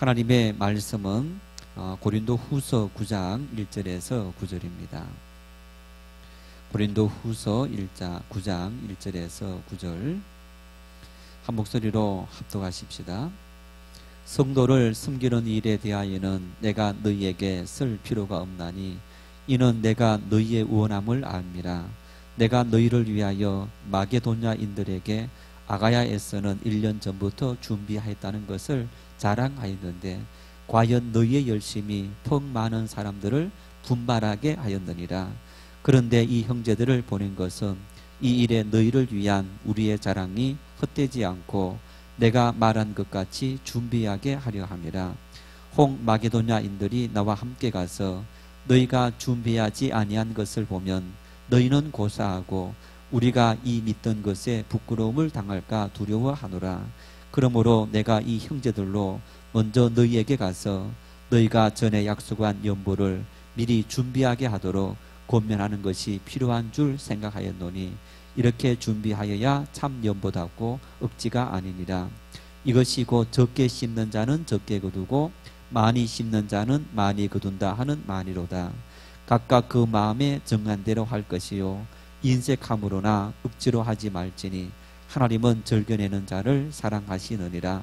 하나님의 말씀은 고린도 후서 9장 1절에서 9절입니다. 고린도 후서 9장 1절에서 9절 한 목소리로 합독하십시다. 성도를 섬기는 일에 대하여는 내가 너희에게 쓸 필요가 없나니 이는 내가 너희의 원함을 압니다. 내가 너희를 위하여 마게도냐인들에게 아가야에서는 1년 전부터 준비하였다는 것을 자랑하였는데 과연 너희의 열심이 퍽 많은 사람들을 분발하게 하였느니라. 그런데 이 형제들을 보낸 것은 이 일에 너희를 위한 우리의 자랑이 헛되지 않고 내가 말한 것 같이 준비하게 하려 함이라. 혹 마게도냐인들이 나와 함께 가서 너희가 준비하지 아니한 것을 보면 너희는 고사하고 우리가 이 믿던 것에 부끄러움을 당할까 두려워하노라. 그러므로 내가 이 형제들로 먼저 너희에게 가서 너희가 전에 약속한 연보를 미리 준비하게 하도록 권면하는 것이 필요한 줄 생각하였노니 이렇게 준비하여야 참 연보답고 억지가 아니니라. 이것이 곧 적게 심는 자는 적게 거두고 많이 심는 자는 많이 거둔다 하는 말이로다. 각각 그 마음에 정한 대로 할 것이요 인색함으로나 억지로 하지 말지니 하나님은 절견내는 자를 사랑하시느니라.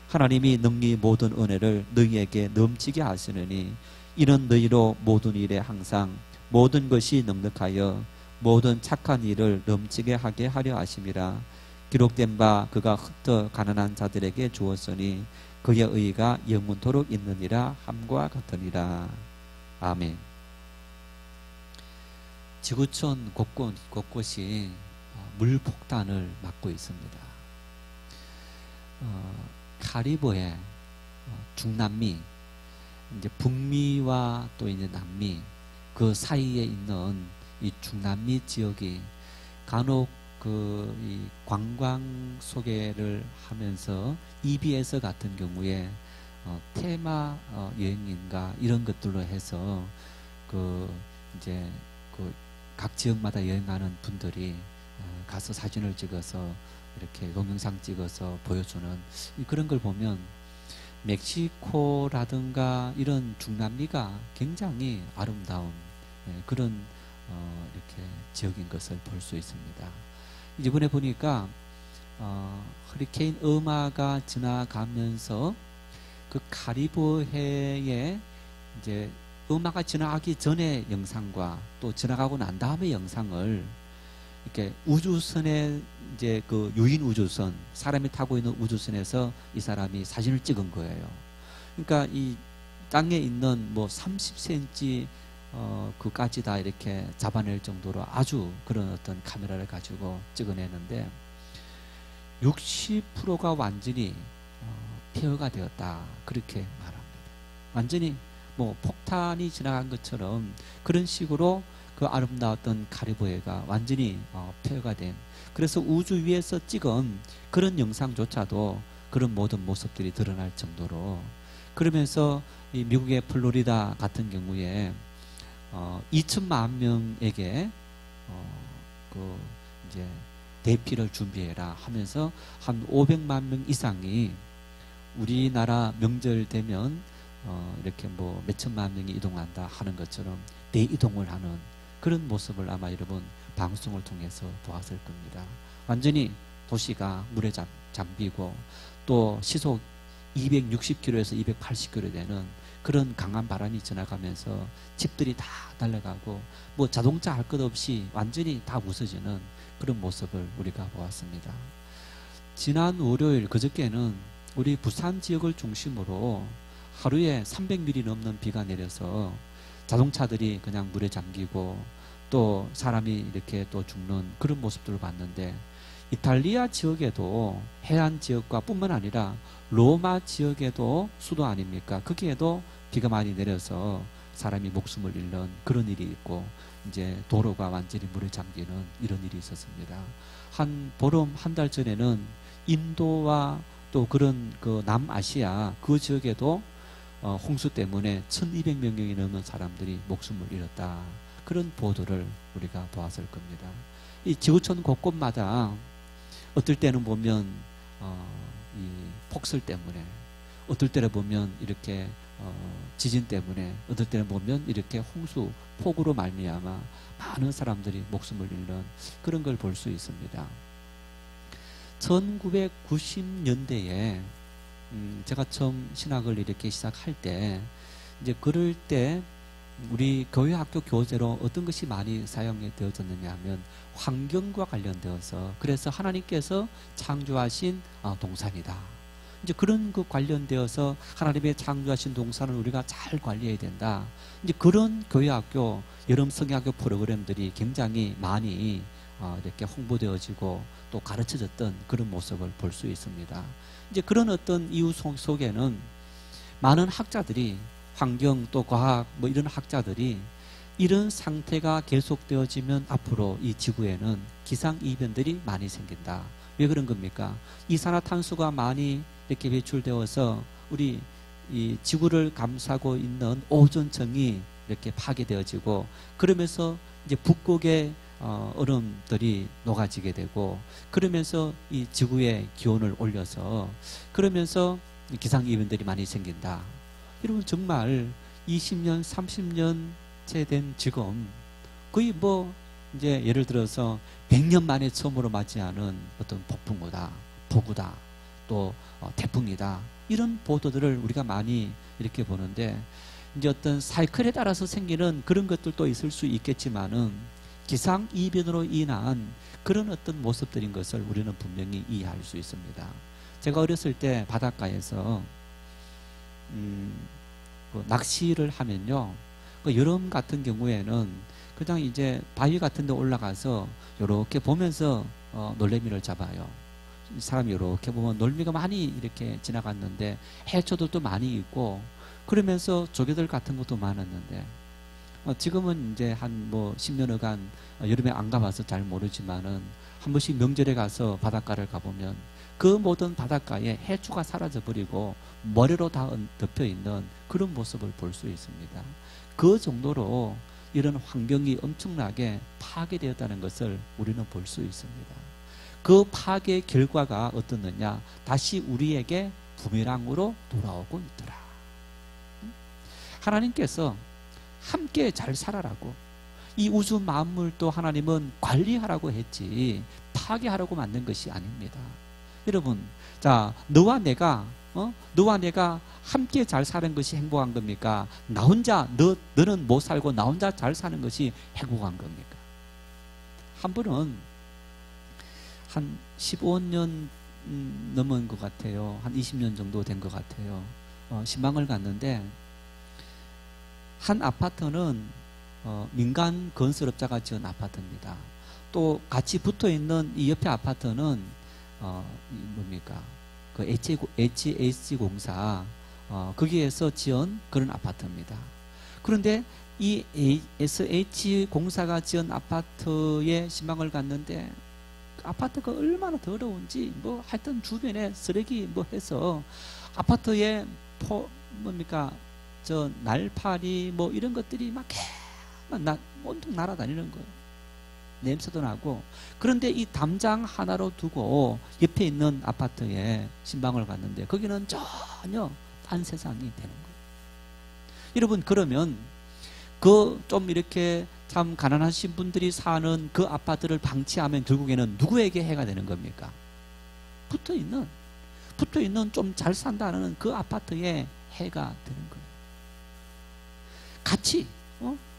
하나님이 능히 모든 은혜를 너희에게 넘치게 하시느니 이는 너희로 모든 일에 항상 모든 것이 넉넉하여 모든 착한 일을 넘치게 하게 하려 하심이라. 기록된 바 그가 흩어 가난한 자들에게 주었으니 그의 의가 영원토록 있느니라 함과 같으니라. 아멘. 지구촌 곳곳이 물폭탄을 맞고 있습니다. 카리브해 중남미, 이제 북미와 또 이제 남미 그 사이에 있는 이 중남미 지역이 간혹 이 관광 소개를 하면서 EBS 같은 경우에 테마 여행인가 이런 것들로 해서 이제 각 지역마다 여행하는 분들이 가서 사진을 찍어서 이렇게 동영상 찍어서 보여주는 그런 걸 보면 멕시코라든가 이런 중남미가 굉장히 아름다운 그런 이렇게 지역인 것을 볼 수 있습니다. 이번에 보니까 허리케인 어마가 지나가면서 그 카리브해에 이제 어마가 지나가기 전의 영상과 또 지나가고 난 다음의 영상을 이렇게 우주선에 이제 그 유인 우주선 사람이 타고 있는 우주선에서 이 사람이 사진을 찍은 거예요. 그러니까 이 땅에 있는 뭐 30cm 그까지 다 이렇게 잡아낼 정도로 아주 그런 어떤 카메라를 가지고 찍어내는데 60%가 완전히 폐허가 되었다 그렇게 말합니다. 완전히 뭐 폭탄이 지나간 것처럼 그런 식으로 그 아름다웠던 카리브해가 완전히 폐허가 된, 그래서 우주 위에서 찍은 그런 영상조차도 그런 모든 모습들이 드러날 정도로, 그러면서 이 미국의 플로리다 같은 경우에 2천만 명에게 이제 대피를 준비해라 하면서 한 500만 명 이상이 우리나라 명절 되면 이렇게 뭐 몇천만 명이 이동한다 하는 것처럼 대이동을 하는 그런 모습을 아마 여러분 방송을 통해서 보았을 겁니다. 완전히 도시가 물에 잠기고 또 시속 260km에서 280km 되는 그런 강한 바람이 지나가면서 집들이 다 날아가고 뭐 자동차 할 것 없이 완전히 다 부서지는 그런 모습을 우리가 보았습니다. 지난 월요일 그저께는 우리 부산 지역을 중심으로 하루에 300mm 넘는 비가 내려서 자동차들이 그냥 물에 잠기고 또 사람이 이렇게 또 죽는 그런 모습들을 봤는데, 이탈리아 지역에도 해안 지역과 뿐만 아니라 로마 지역에도 수도 아닙니까? 거기에도 비가 많이 내려서 사람이 목숨을 잃는 그런 일이 있고 이제 도로가 완전히 물에 잠기는 이런 일이 있었습니다. 한 보름 한 달 전에는 인도와 또 그런 그 남아시아 그 지역에도 홍수 때문에 1200명이 넘는 사람들이 목숨을 잃었다. 그런 보도를 우리가 보았을 겁니다. 이 지구촌 곳곳마다 어떨 때는 보면 이 폭설 때문에, 어떨 때는 보면 이렇게 지진 때문에, 어떨 때는 보면 이렇게 홍수, 폭우로 말미암아 많은 사람들이 목숨을 잃는 그런 걸 볼 수 있습니다. 1990년대에 제가 처음 신학을 이렇게 시작할 때, 이제 그럴 때 우리 교회 학교 교재로 어떤 것이 많이 사용이 되어졌느냐 하면 환경과 관련되어서, 그래서 하나님께서 창조하신 동산이다. 이제 그런 그 관련되어서 하나님의 창조하신 동산을 우리가 잘 관리해야 된다. 이제 그런 교회 학교 여름 성경학교 프로그램들이 굉장히 많이 이렇게 홍보되어지고 또 가르쳐졌던 그런 모습을 볼 수 있습니다. 이제 그런 어떤 이유 속에는 많은 학자들이, 환경 또 과학 뭐 이런 학자들이 이런 상태가 계속되어지면 앞으로 이 지구에는 기상이변들이 많이 생긴다. 왜 그런 겁니까? 이산화탄소가 많이 이렇게 배출되어서 우리 이 지구를 감싸고 있는 오존층이 이렇게 파괴되어지고, 그러면서 이제 북극의 얼음들이 녹아지게 되고, 그러면서 이 지구의 기온을 올려서, 그러면서 기상이변들이 많이 생긴다. 여러분, 정말 20년, 30년째 된 지금 거의 뭐 이제 예를 들어서 100년 만에 처음으로 맞이하는 어떤 폭풍우다, 폭우다, 또 태풍이다, 이런 보도들을 우리가 많이 이렇게 보는데, 이제 어떤 사이클에 따라서 생기는 그런 것들도 있을 수 있겠지만은 기상 이변으로 인한 그런 어떤 모습들인 것을 우리는 분명히 이해할 수 있습니다. 제가 어렸을 때 바닷가에서 그 낚시를 하면요, 그 여름 같은 경우에는 그냥 이제 바위 같은 데 올라가서 이렇게 보면서 놀래미를 잡아요. 사람이 이렇게 보면 놀미가 많이 이렇게 지나갔는데 해초들도 많이 있고, 그러면서 조개들 같은 것도 많았는데, 지금은 이제 한 뭐 10년여간 여름에 안 가봐서 잘 모르지만은 한 번씩 명절에 가서 바닷가를 가보면 그 모든 바닷가에 해초가 사라져버리고 모래로 다 덮여 있는 그런 모습을 볼 수 있습니다. 그 정도로 이런 환경이 엄청나게 파괴되었다는 것을 우리는 볼 수 있습니다. 그 파괴의 결과가 어떻느냐, 다시 우리에게 부메랑으로 돌아오고 있더라. 하나님께서 함께 잘 살아라고, 이 우주 만물도 하나님은 관리하라고 했지 파괴하라고 만든 것이 아닙니다. 여러분, 자, 너와 내가 함께 잘 사는 것이 행복한 겁니까? 나 혼자, 너는 못 살고 나 혼자 잘 사는 것이 행복한 겁니까? 한 분은 한 15년 넘은 것 같아요. 한 20년 정도 된 것 같아요. 신방을 갔는데, 한 아파트는 민간 건설업자가 지은 아파트입니다. 또 같이 붙어있는 이 옆에 아파트는 뭡니까? 그 HS공사 거기에서 지은 그런 아파트입니다. 그런데 이 SH공사가 지은 아파트에 신방을 갔는데, 그 아파트가 얼마나 더러운지, 뭐 하여튼 주변에 쓰레기 뭐 해서 아파트에 뭡니까? 저 날파리 뭐 이런 것들이 막 온통 날아다니는 거예요. 냄새도 나고. 그런데 이 담장 하나로 두고 옆에 있는 아파트에 신방을 갔는데 거기는 전혀 딴 세상이 되는 거예요. 여러분, 그러면 그 좀 이렇게 참 가난하신 분들이 사는 그 아파트를 방치하면 결국에는 누구에게 해가 되는 겁니까? 붙어있는 좀 잘 산다는 그 아파트에 해가 되는 거예요.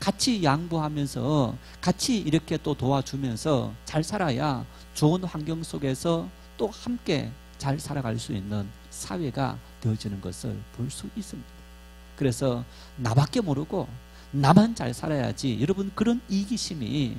같이 양보하면서 같이 이렇게 또 도와주면서 잘 살아야 좋은 환경 속에서 또 함께 잘 살아갈 수 있는 사회가 되어지는 것을 볼 수 있습니다. 그래서 나밖에 모르고 나만 잘 살아야지, 여러분, 그런 이기심이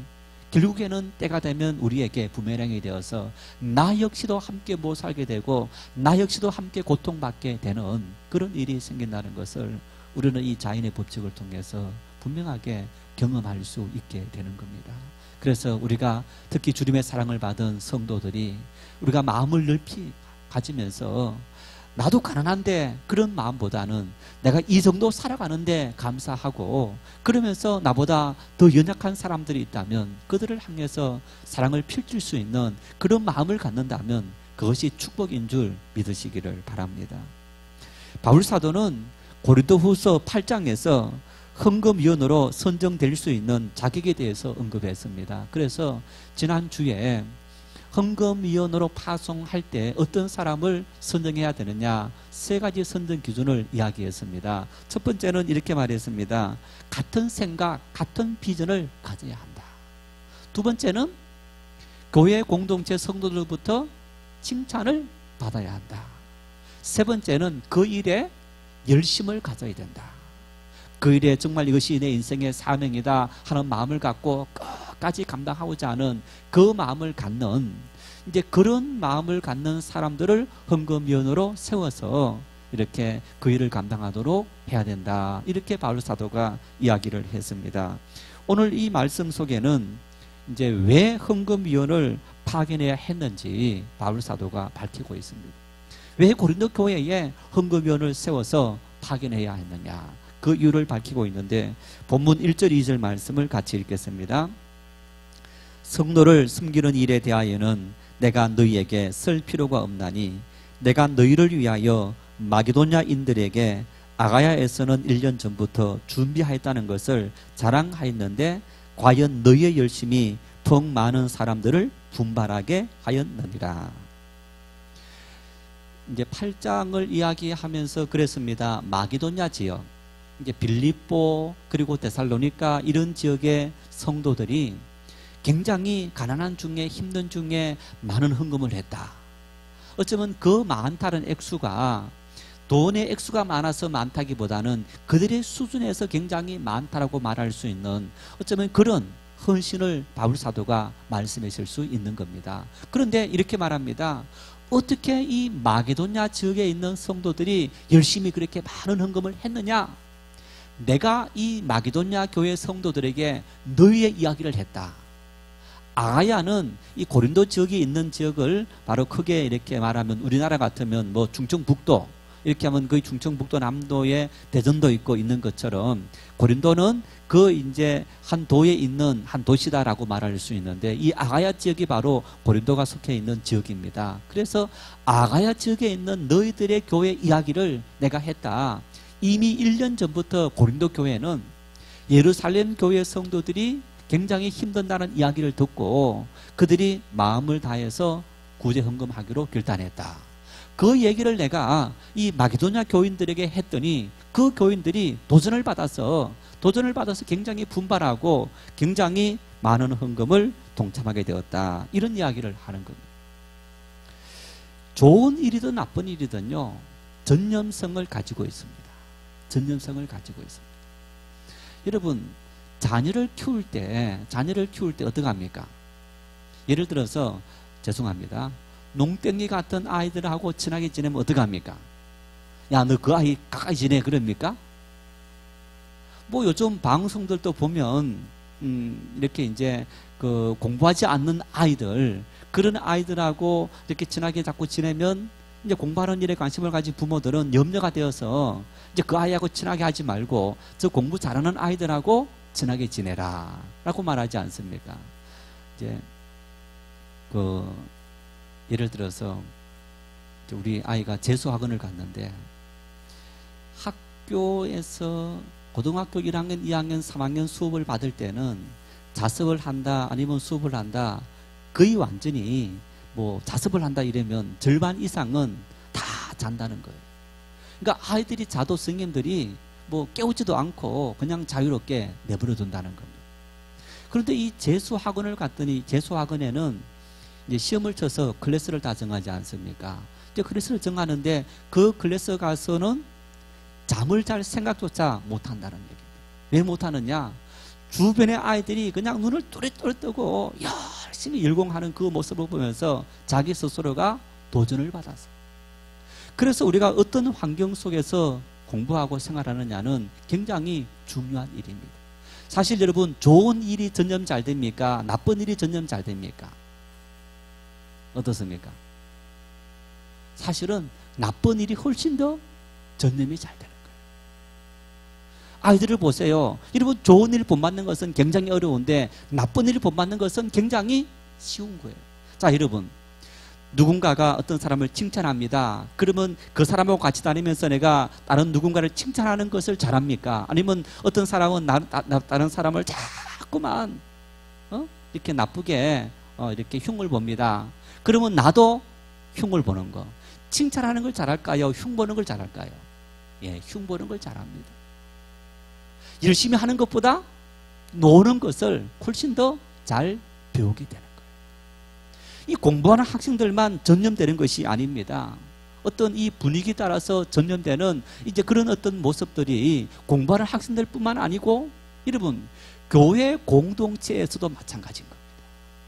결국에는 때가 되면 우리에게 부메랑이 되어서 나 역시도 함께 못 살게 되고 나 역시도 함께 고통받게 되는 그런 일이 생긴다는 것을 우리는 이 자연의 법칙을 통해서 분명하게 경험할 수 있게 되는 겁니다. 그래서 우리가 특히 주님의 사랑을 받은 성도들이 우리가 마음을 넓히 가지면서 나도 가난한데 그런 마음보다는 내가 이 정도 살아가는데 감사하고, 그러면서 나보다 더 연약한 사람들이 있다면 그들을 향해서 사랑을 펼칠 수 있는 그런 마음을 갖는다면 그것이 축복인 줄 믿으시기를 바랍니다. 바울사도는 고린도후서 8장에서 헌금위원으로 선정될 수 있는 자격에 대해서 언급했습니다. 그래서 지난주에 헌금위원으로 파송할 때 어떤 사람을 선정해야 되느냐, 세 가지 선정 기준을 이야기했습니다. 첫 번째는 이렇게 말했습니다. 같은 생각, 같은 비전을 가져야 한다. 두 번째는 교회 공동체 성도들로부터 칭찬을 받아야 한다. 세 번째는 그 일에 열심을 가져야 된다. 그 일에 정말 이것이 내 인생의 사명이다 하는 마음을 갖고 끝까지 감당하고자 하는 그 마음을 갖는, 이제 그런 마음을 갖는 사람들을 헌금위원으로 세워서 이렇게 그 일을 감당하도록 해야 된다. 이렇게 바울 사도가 이야기를 했습니다. 오늘 이 말씀 속에는 이제 왜 헌금위원을 파견해야 했는지 바울 사도가 밝히고 있습니다. 왜 고린도 교회에 헌금위원을 세워서 파견해야 했느냐, 그 이유를 밝히고 있는데, 본문 1절 2절 말씀을 같이 읽겠습니다. 성도를 섬기는 일에 대하여는 내가 너희에게 쓸 필요가 없나니 내가 너희를 위하여 마게도냐인들에게 아가야에서는 1년 전부터 준비하였다는 것을 자랑하였는데 과연 너희의 열심이 더욱 많은 사람들을 분발하게 하였느니라. 이제 8장을 이야기하면서 그랬습니다. 마게도냐 지역, 이제 빌립보 그리고 데살로니가 이런 지역의 성도들이 굉장히 가난한 중에 힘든 중에 많은 헌금을 했다. 어쩌면 그 많다는 액수가 돈의 액수가 많아서 많다기보다는 그들의 수준에서 굉장히 많다라고 말할 수 있는 어쩌면 그런 헌신을 바울 사도가 말씀하실 수 있는 겁니다. 그런데 이렇게 말합니다. 어떻게 이 마게도냐 지역에 있는 성도들이 열심히 그렇게 많은 헌금을 했느냐? 내가 이 마게도냐 교회 성도들에게 너희의 이야기를 했다. 아가야는 이 고린도 지역이 있는 지역을 바로 크게 이렇게 말하면 우리나라 같으면 뭐 충청북도, 이렇게 하면 그 충청북도 남도에 대전도 있고 있는 것처럼 고린도는 그 이제 한 도에 있는 한 도시다라고 말할 수 있는데, 이 아가야 지역이 바로 고린도가 속해 있는 지역입니다. 그래서 아가야 지역에 있는 너희들의 교회 이야기를 내가 했다. 이미 1년 전부터 고린도 교회는 예루살렘 교회 성도들이 굉장히 힘든다는 이야기를 듣고 그들이 마음을 다해서 구제 헌금하기로 결단했다. 그 얘기를 내가 이 마게도냐 교인들에게 했더니 그 교인들이 도전을 받아서 굉장히 분발하고 굉장히 많은 헌금을 동참하게 되었다. 이런 이야기를 하는 겁니다. 좋은 일이든 나쁜 일이든요, 전념성을 가지고 있습니다. 전념성을 가지고 있습니다. 여러분, 자녀를 키울 때 어떻게 합니까? 예를 들어서 죄송합니다. 농땡이 같은 아이들하고 친하게 지내면 어떻게 합니까? 야, 너 그 아이 가까이 지내, 그럽니까? 뭐 요즘 방송들도 보면 이렇게 이제 그 공부하지 않는 아이들, 그런 아이들하고 이렇게 친하게 자꾸 지내면 이제 공부하는 일에 관심을 가진 부모들은 염려가 되어서 이제 그 아이하고 친하게 하지 말고 저 공부 잘하는 아이들하고 친하게 지내라 라고 말하지 않습니까? 이제 예를 들어서 우리 아이가 재수학원을 갔는데 학교에서 고등학교 1학년, 2학년, 3학년 수업을 받을 때는 자습을 한다 아니면 수업을 한다, 거의 완전히 뭐 자습을 한다 이러면 절반 이상은 다 잔다는 거예요. 그러니까 아이들이 자도 선생님들이 뭐 깨우지도 않고 그냥 자유롭게 내버려 둔다는 겁니다. 그런데 이 재수학원을 갔더니 재수학원에는 이제 시험을 쳐서 클래스를 다 정하지 않습니까? 이제 클래스를 정하는데 그 클래스 가서는 잠을 잘 생각조차 못한다는 얘기입니다. 왜 못하느냐? 주변의 아이들이 그냥 눈을 또렷또렷 뜨고 열심히 열공하는 그 모습을 보면서 자기 스스로가 도전을 받았어요. 그래서 우리가 어떤 환경 속에서 공부하고 생활하느냐는 굉장히 중요한 일입니다. 사실 여러분, 좋은 일이 전념 잘 됩니까? 나쁜 일이 전념 잘 됩니까? 어떻습니까? 사실은 나쁜 일이 훨씬 더 전념이 잘 되는 거예요. 아이들을 보세요. 여러분, 좋은 일을 본받는 것은 굉장히 어려운데 나쁜 일을 본받는 것은 굉장히 쉬운 거예요. 자, 여러분, 누군가가 어떤 사람을 칭찬합니다. 그러면 그 사람하고 같이 다니면서 내가 다른 누군가를 칭찬하는 것을 잘합니까? 아니면 어떤 사람은 다른 사람을 자꾸만 이렇게 나쁘게 이렇게 흉을 봅니다. 그러면 나도 흉을 보는 거. 칭찬하는 걸 잘할까요? 흉 보는 걸 잘할까요? 예, 흉 보는 걸 잘합니다. 열심히 하는 것보다 노는 것을 훨씬 더 잘 배우게 되는 거예요. 이 공부하는 학생들만 전념되는 것이 아닙니다. 어떤 이 분위기 따라서 전념되는 이제 그런 어떤 모습들이 공부하는 학생들뿐만 아니고 여러분 교회 공동체에서도 마찬가지인 겁니다.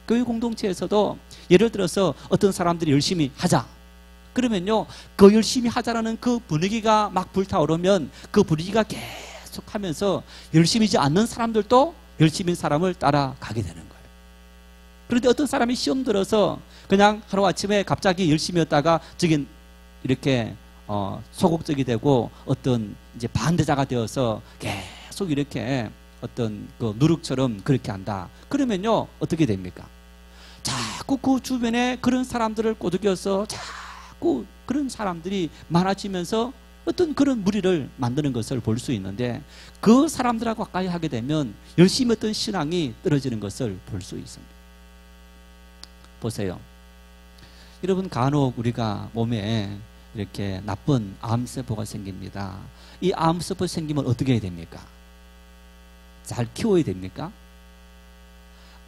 교회 공동체에서도 예를 들어서 어떤 사람들이 열심히 하자. 그러면요, 그 열심히 하자라는 그 분위기가 막 불타오르면 그 분위기가 계속하면서 열심히지 않는 사람들도 열심히 사람을 따라가게 되는 거예요. 그런데 어떤 사람이 시험 들어서 그냥 하루아침에 갑자기 열심히 했다가 저긴 이렇게 소극적이 되고 어떤 이제 반대자가 되어서 계속 이렇게 어떤 그 누룩처럼 그렇게 한다. 그러면요, 어떻게 됩니까? 자꾸 그 주변에 그런 사람들을 꼬드겨서 자꾸 그런 사람들이 많아지면서 어떤 그런 무리를 만드는 것을 볼 수 있는데 그 사람들하고 가까이 하게 되면 열심히 어떤 신앙이 떨어지는 것을 볼 수 있습니다. 보세요. 여러분 간혹 우리가 몸에 이렇게 나쁜 암세포가 생깁니다. 이 암세포 생기면 어떻게 해야 됩니까? 잘 키워야 됩니까?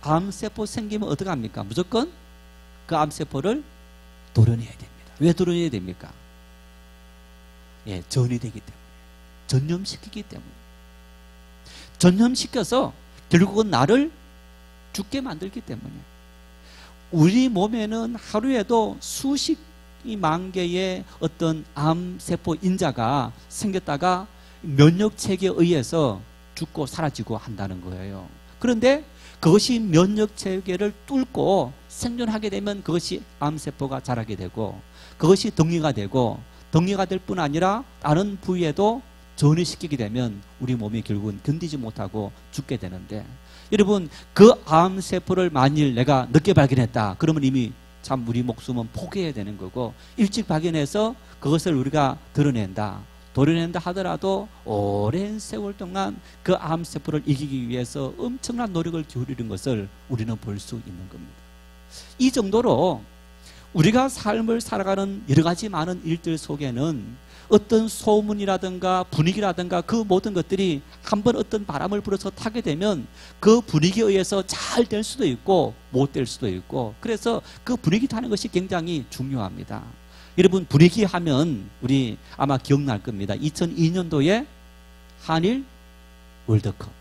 암세포 생기면 어떻게 합니까? 무조건 그 암세포를 도려내야 됩니다. 왜 도려내야 됩니까? 예, 전이 되기 때문에. 전염시키기 때문에. 전염시켜서 결국은 나를 죽게 만들기 때문에. 우리 몸에는 하루에도 수십만 개의 어떤 암세포 인자가 생겼다가 면역체계에 의해서 죽고 사라지고 한다는 거예요. 그런데 그것이 면역체계를 뚫고 생존하게 되면 그것이 암세포가 자라게 되고 그것이 덩이가 되고 덩이가 될 뿐 아니라 다른 부위에도 전이시키게 되면 우리 몸이 결국은 견디지 못하고 죽게 되는데 여러분 그 암세포를 만일 내가 늦게 발견했다 그러면 이미 참 우리 목숨은 포기해야 되는 거고 일찍 발견해서 그것을 우리가 도려낸다 하더라도 오랜 세월 동안 그 암세포를 이기기 위해서 엄청난 노력을 기울이는 것을 우리는 볼 수 있는 겁니다. 이 정도로 우리가 삶을 살아가는 여러 가지 많은 일들 속에는 어떤 소문이라든가 분위기라든가 그 모든 것들이 한번 어떤 바람을 불어서 타게 되면 그 분위기에 의해서 잘 될 수도 있고 못 될 수도 있고 그래서 그 분위기 타는 것이 굉장히 중요합니다. 여러분 분위기 하면 우리 아마 기억날 겁니다. 2002년도에 한일 월드컵.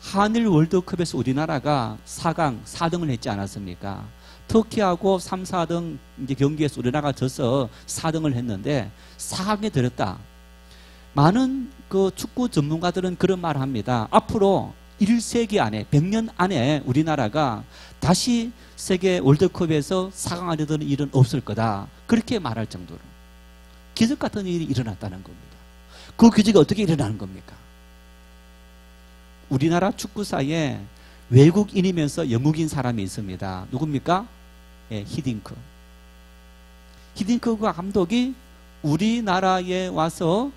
한일 월드컵에서 우리나라가 4강, 4등을 했지 않았습니까? 터키하고 3, 4등 이제 경기에서 우리나라가 져서 4등을 했는데 4강에 들었다. 많은 그 축구 전문가들은 그런 말을 합니다. 앞으로 1세기 안에 100년 안에 우리나라가 다시 세계 월드컵에서 4강 안에 드는 일은 없을 거다. 그렇게 말할 정도로 기적 같은 일이 일어났다는 겁니다. 그 기적이 어떻게 일어나는 겁니까? 우리나라 축구사에 외국인이면서 영국인 사람이 있습니다. 누굽니까? 예, 히딩크. 히딩크가 감독이 우리나라에 와서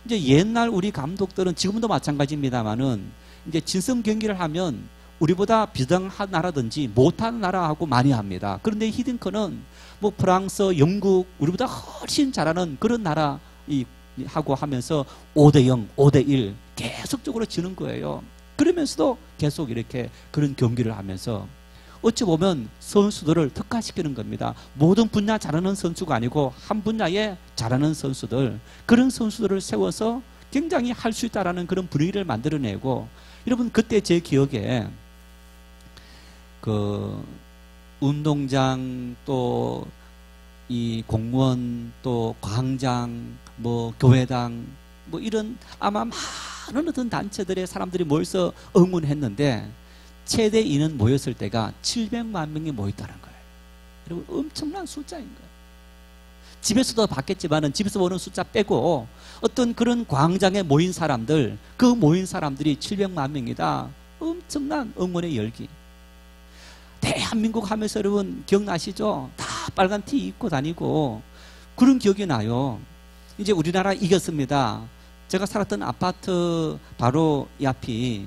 이제 옛날 우리 감독들은 지금도 마찬가지입니다만은 이제 친선 경기를 하면 우리보다 비등한 나라든지 못한 나라하고 많이 합니다. 그런데 히딩크는 뭐 프랑스, 영국 우리보다 훨씬 잘하는 그런 나라 하고 하면서 5대0, 5대1 계속적으로 지는 거예요. 그러면서도 계속 이렇게 그런 경기를 하면서 어찌 보면 선수들을 특화시키는 겁니다. 모든 분야 잘하는 선수가 아니고 한 분야에 잘하는 선수들 그런 선수들을 세워서 굉장히 할 수 있다라는 그런 분위기를 만들어내고 여러분 그때 제 기억에 그 운동장 또 이 공무원 또 광장 뭐 교회당 뭐 이런 아마 많은 어떤 단체들의 사람들이 모여서 응원했는데 최대 인원 모였을 때가 700만 명이 모였다는 거예요. 여러분 엄청난 숫자인 거예요. 집에서도 봤겠지만은 집에서 보는 숫자 빼고 어떤 그런 광장에 모인 사람들 그 모인 사람들이 700만 명이다. 엄청난 응원의 열기. 대한민국 하면서 여러분 기억나시죠? 다 빨간 티 입고 다니고 그런 기억이 나요. 이제 우리나라 이겼습니다. 제가 살았던 아파트 바로 이 앞이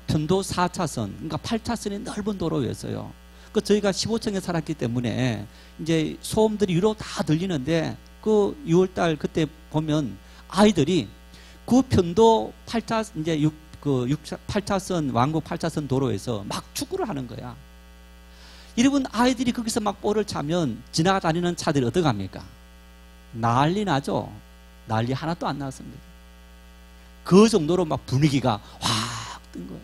편도 4차선, 그러니까 8차선의 넓은 도로였어요. 그 저희가 15층에 살았기 때문에 이제 소음들이 위로 다 들리는데 그 6월달 그때 보면 아이들이 그 편도 8차 이제 8차선 왕복 8차선 도로에서 막 축구를 하는 거야. 여러분 아이들이 거기서 막 볼을 차면 지나다니는 차들이 어떡합니까? 난리 나죠. 난리 하나도 안 났습니다. 그 정도로 막 분위기가 확 뜬 거예요.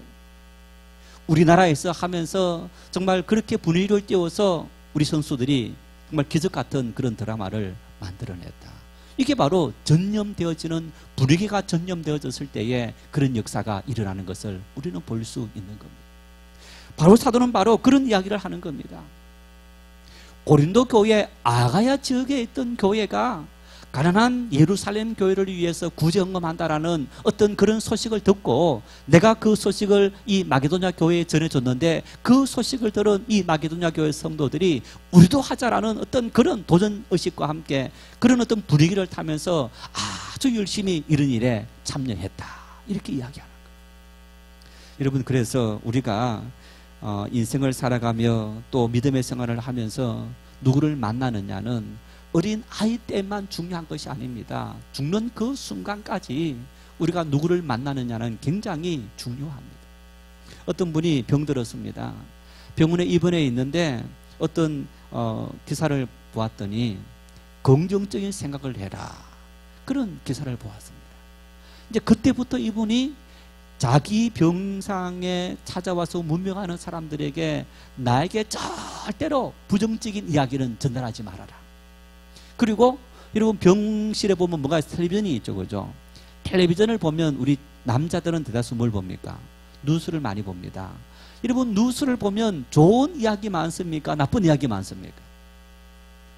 우리나라에서 하면서 정말 그렇게 분위기를 띄워서 우리 선수들이 정말 기적 같은 그런 드라마를 만들어냈다. 이게 바로 전념되어지는 분위기가 전념되어졌을 때에 그런 역사가 일어나는 것을 우리는 볼 수 있는 겁니다. 바울 사도는 바로 그런 이야기를 하는 겁니다. 고린도 교회 아가야 지역에 있던 교회가 가난한 예루살렘 교회를 위해서 구제헌금한다라는 어떤 그런 소식을 듣고 내가 그 소식을 이 마게도냐 교회에 전해줬는데 그 소식을 들은 이 마게도냐 교회 성도들이 우리도 하자라는 어떤 그런 도전의식과 함께 그런 어떤 분위기를 타면서 아주 열심히 이런 일에 참여했다. 이렇게 이야기하는 거예요. 여러분 그래서 우리가 인생을 살아가며 또 믿음의 생활을 하면서 누구를 만나느냐는 어린 아이 때만 중요한 것이 아닙니다. 죽는 그 순간까지 우리가 누구를 만나느냐는 굉장히 중요합니다. 어떤 분이 병들었습니다. 병원에 입원해 있는데 어떤 기사를 보았더니 긍정적인 생각을 해라. 그런 기사를 보았습니다. 이제 그때부터 이분이 자기 병상에 찾아와서 문명하는 사람들에게 나에게 절대로 부정적인 이야기는 전달하지 말아라. 그리고 여러분 병실에 보면 뭐가 텔레비전이 있죠, 그죠? 텔레비전을 보면 우리 남자들은 대다수 뭘 봅니까? 뉴스를 많이 봅니다. 여러분 뉴스를 보면 좋은 이야기 많습니까? 나쁜 이야기 많습니까?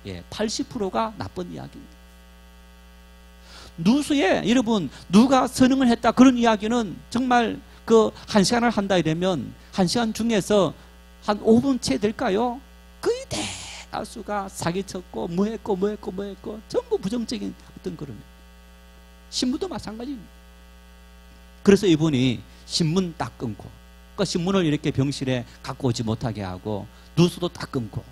예, 80%가 나쁜 이야기입니다. 뉴스에 여러분 누가 선응을 했다 그런 이야기는 정말 그 1시간을 한다 이러면 1시간 중에서 한 5분 채 될까요? 거의 대다수가 사기쳤고 뭐 했고 전부 부정적인 어떤 그런 신문도 마찬가지입니다. 그래서 이분이 신문 딱 끊고 그러니까 신문을 이렇게 병실에 갖고 오지 못하게 하고 뉴스도 딱 끊고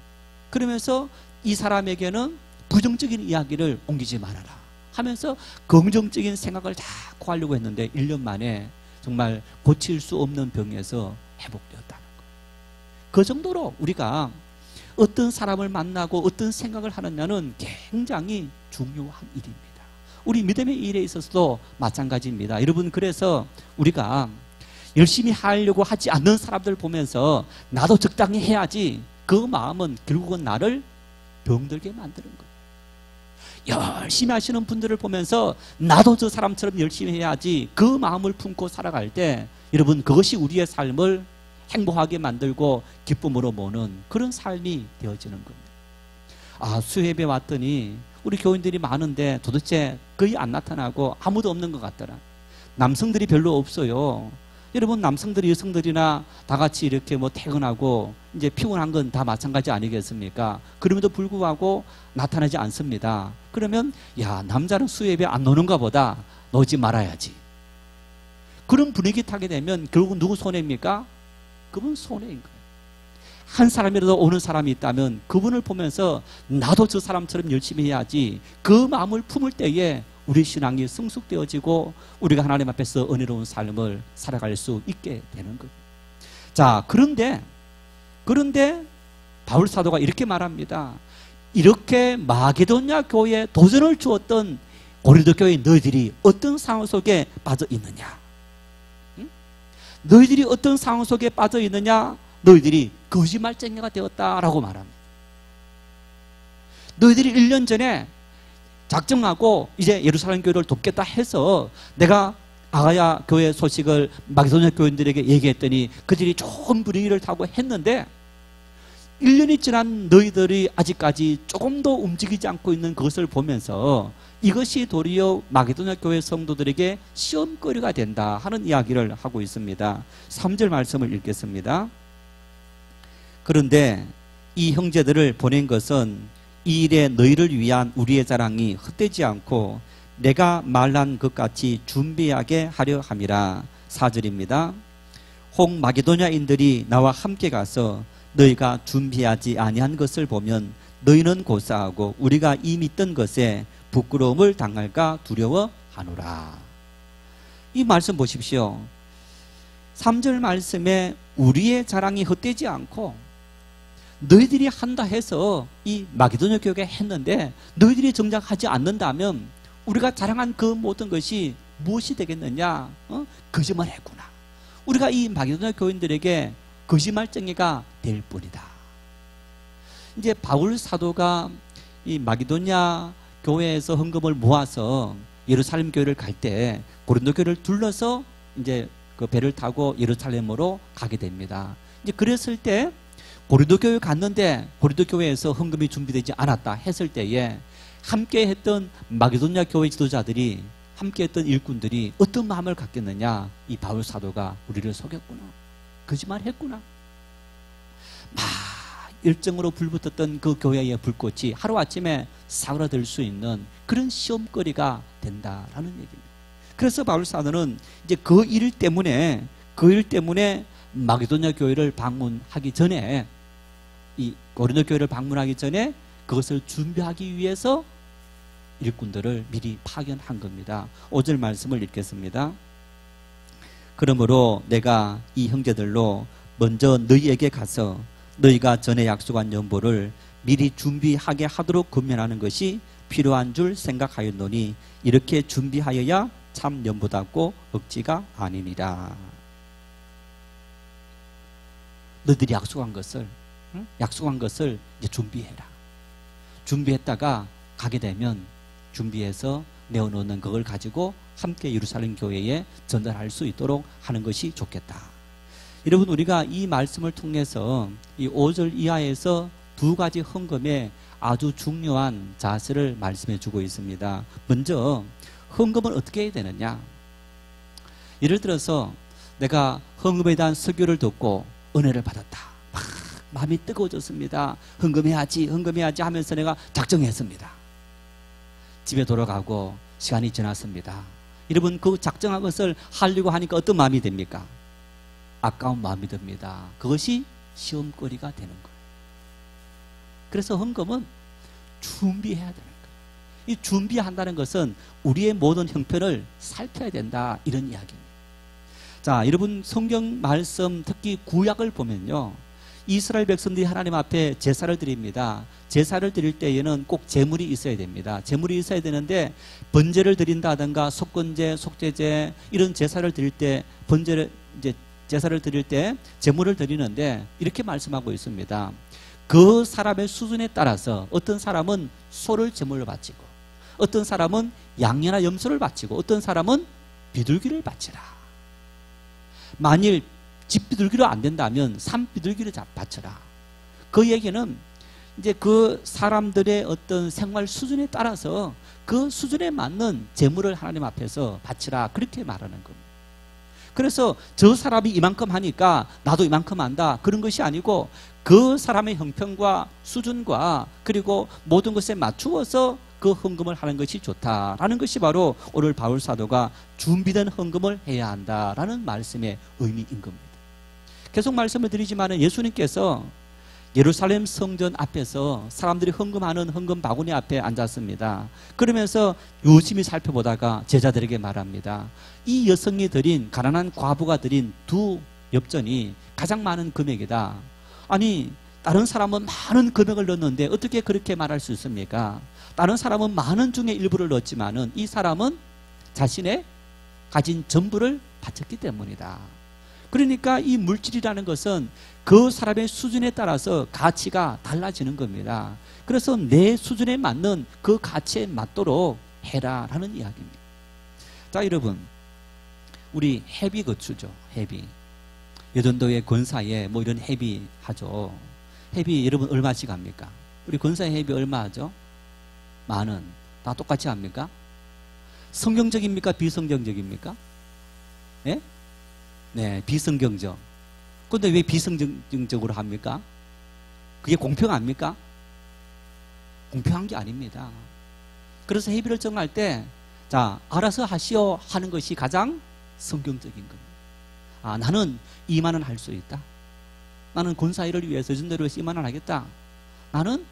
그러면서 이 사람에게는 부정적인 이야기를 옮기지 말아라 하면서 긍정적인 생각을 자꾸 하려고 했는데 1년 만에 정말 고칠 수 없는 병에서 회복되었다는 것. 그 정도로 우리가 어떤 사람을 만나고 어떤 생각을 하느냐는 굉장히 중요한 일입니다. 우리 믿음의 일에 있어서도 마찬가지입니다. 여러분 그래서 우리가 열심히 하려고 하지 않는 사람들 보면서 나도 적당히 해야지 그 마음은 결국은 나를 병들게 만드는 거예요. 열심히 하시는 분들을 보면서 나도 저 사람처럼 열심히 해야지 그 마음을 품고 살아갈 때 여러분 그것이 우리의 삶을 행복하게 만들고 기쁨으로 모는 그런 삶이 되어지는 겁니다. 수협에 왔더니 우리 교인들이 많은데 도대체 거의 안 나타나고 아무도 없는 것 같더라. 남성들이 별로 없어요. 여러분 남성들이 여성들이나 다 같이 이렇게 뭐 퇴근하고 이제 피곤한 건 다 마찬가지 아니겠습니까? 그럼에도 불구하고 나타나지 않습니다. 그러면 야 남자는 수협에 안 노는가 보다 노지 말아야지. 그런 분위기 타게 되면 결국 누구 손해입니까? 그분 손해인 거예요. 한 사람이라도 오는 사람이 있다면 그분을 보면서 나도 저 사람처럼 열심히 해야지 그 마음을 품을 때에 우리 신앙이 성숙되어지고 우리가 하나님 앞에서 은혜로운 삶을 살아갈 수 있게 되는 거예요. 자, 그런데 바울 사도가 이렇게 말합니다. 이렇게 마게도냐 교회에 도전을 주었던 고린도 교회 너희들이 어떤 상황 속에 빠져 있느냐? 응? 너희들이 어떤 상황 속에 빠져 있느냐? 너희들이 거짓말쟁이가 되었다라고 말합니다. 너희들이 1년 전에 작정하고 이제 예루살렘 교회를 돕겠다 해서 내가 아가야 교회 소식을 마게도냐 교인들에게 얘기했더니 그들이 좋은 분위기를 타고 했는데 1년이 지난 너희들이 아직까지 조금도 움직이지 않고 있는 것을 보면서 이것이 도리어 마게도냐 교회 성도들에게 시험거리가 된다 하는 이야기를 하고 있습니다. 3절 말씀을 읽겠습니다. 그런데 이 형제들을 보낸 것은 이 일에 너희를 위한 우리의 자랑이 헛되지 않고 내가 말한 것 같이 준비하게 하려 함이라. 4절입니다. 혹 마게도냐인들이 나와 함께 가서 너희가 준비하지 아니한 것을 보면 너희는 고사하고 우리가 이미 있던 것에 부끄러움을 당할까 두려워하노라. 이 말씀 보십시오. 3절 말씀에 우리의 자랑이 헛되지 않고 너희들이 한다 해서 이 마게도냐 교회가 했는데 너희들이 정작 하지 않는다면 우리가 자랑한 그 모든 것이 무엇이 되겠느냐? 거짓말 했구나. 우리가 이 마게도냐 교인들에게 거짓말쟁이가 될 뿐이다. 이제 바울 사도가 이 마게도냐 교회에서 헌금을 모아서 예루살렘 교회를 갈 때 고린도 교회를 둘러서 이제 그 배를 타고 예루살렘으로 가게 됩니다. 이제 그랬을 때 고린도 교회 갔는데 고린도 교회에서 헌금이 준비되지 않았다 했을 때에 함께 했던 마게도냐 교회 지도자들이 함께 했던 일꾼들이 어떤 마음을 갖겠느냐? 이 바울 사도가 우리를 속였구나. 거짓말했구나. 막 열정으로 불붙었던 그 교회의 불꽃이 하루아침에 사그라들 수 있는 그런 시험거리가 된다라는 얘기입니다. 그래서 바울 사도는 이제 그 일 때문에 마게도냐 교회를 방문하기 전에 이 고린도 교회를 방문하기 전에 그것을 준비하기 위해서 일꾼들을 미리 파견한 겁니다. 5절 말씀을 읽겠습니다. 그러므로 내가 이 형제들로 먼저 너희에게 가서 너희가 전에 약속한 연보를 미리 준비하게 하도록 권면하는 것이 필요한 줄 생각하였노니 이렇게 준비하여야 참 연보답고 억지가 아니니라. 너희들이 약속한 것을 이제 준비해라. 준비했다가 가게 되면 준비해서 내어놓는 그걸 가지고 함께 예루살렘 교회에 전달할 수 있도록 하는 것이 좋겠다. 여러분, 우리가 이 말씀을 통해서 이 5절 이하에서 두 가지 헌금의 아주 중요한 자세를 말씀해 주고 있습니다. 먼저 헌금은 어떻게 해야 되느냐? 예를 들어서 내가 헌금에 대한 설교를 듣고 은혜를 받았다. 막 마음이 뜨거워졌습니다. 헌금해야지 하면서 내가 작정했습니다. 집에 돌아가고 시간이 지났습니다. 여러분, 그 작정한 것을 하려고 하니까 어떤 마음이 됩니까? 아까운 마음이 듭니다. 그것이 시험거리가 되는 거예요. 그래서 헌금은 준비해야 되는 거예요. 이 준비한다는 것은 우리의 모든 형편을 살펴야 된다, 이런 이야기입니다. 자, 여러분, 성경 말씀 특히 구약을 보면요, 이스라엘 백성들이 하나님 앞에 제사를 드립니다. 제사를 드릴 때에는 꼭 제물이 있어야 됩니다. 제물이 있어야 되는데 번제를 드린다든가 속건제, 속죄제 이런 제사를 드릴 때 제사를 드릴 때 제물을 드리는데 이렇게 말씀하고 있습니다. 그 사람의 수준에 따라서 어떤 사람은 소를 제물로 바치고 어떤 사람은 양이나 염소를 바치고 어떤 사람은 비둘기를 바치라. 만일 집 비둘기로 안 된다면 산 비둘기를 바쳐라. 그 얘기는 이제 그 사람들의 어떤 생활 수준에 따라서 그 수준에 맞는 제물을 하나님 앞에서 바치라, 그렇게 말하는 겁니다. 그래서 저 사람이 이만큼 하니까 나도 이만큼 한다, 그런 것이 아니고 그 사람의 형편과 수준과 그리고 모든 것에 맞추어서 그 헌금을 하는 것이 좋다라는 것이 바로 오늘 바울 사도가 준비된 헌금을 해야 한다라는 말씀의 의미인 겁니다. 계속 말씀을 드리지만 예수님께서 예루살렘 성전 앞에서 사람들이 헌금하는 헌금 바구니 앞에 앉았습니다. 그러면서 유심히 살펴보다가 제자들에게 말합니다. 이 여성이 드린, 가난한 과부가 드린 두 엽전이 가장 많은 금액이다. 아니, 다른 사람은 많은 금액을 넣었는데 어떻게 그렇게 말할 수 있습니까? 다른 사람은 많은 중에 일부를 넣었지만은 이 사람은 자신의 가진 전부를 바쳤기 때문이다. 그러니까 이 물질이라는 것은 그 사람의 수준에 따라서 가치가 달라지는 겁니다. 그래서 내 수준에 맞는 그 가치에 맞도록 해라라는 이야기입니다. 자, 여러분, 우리 회비 거추죠. 회비. 여전도의 권사에 뭐 이런 회비 하죠. 회비 여러분 얼마씩 합니까? 우리 권사의 회비 얼마 하죠? 10,000원. 다 똑같이 합니까? 성경적입니까? 비성경적입니까? 예? 네, 비성경적. 그런데 왜 비성경적으로 합니까? 그게 공평합니까? 공평한 게 아닙니다. 그래서 회비를 정할 때, 자, 알아서 하시오 하는 것이 가장 성경적인 겁니다. 아, 나는 2만 원 할 수 있다. 나는 권사일을 위해서 전대로 2만 원 하겠다. 나는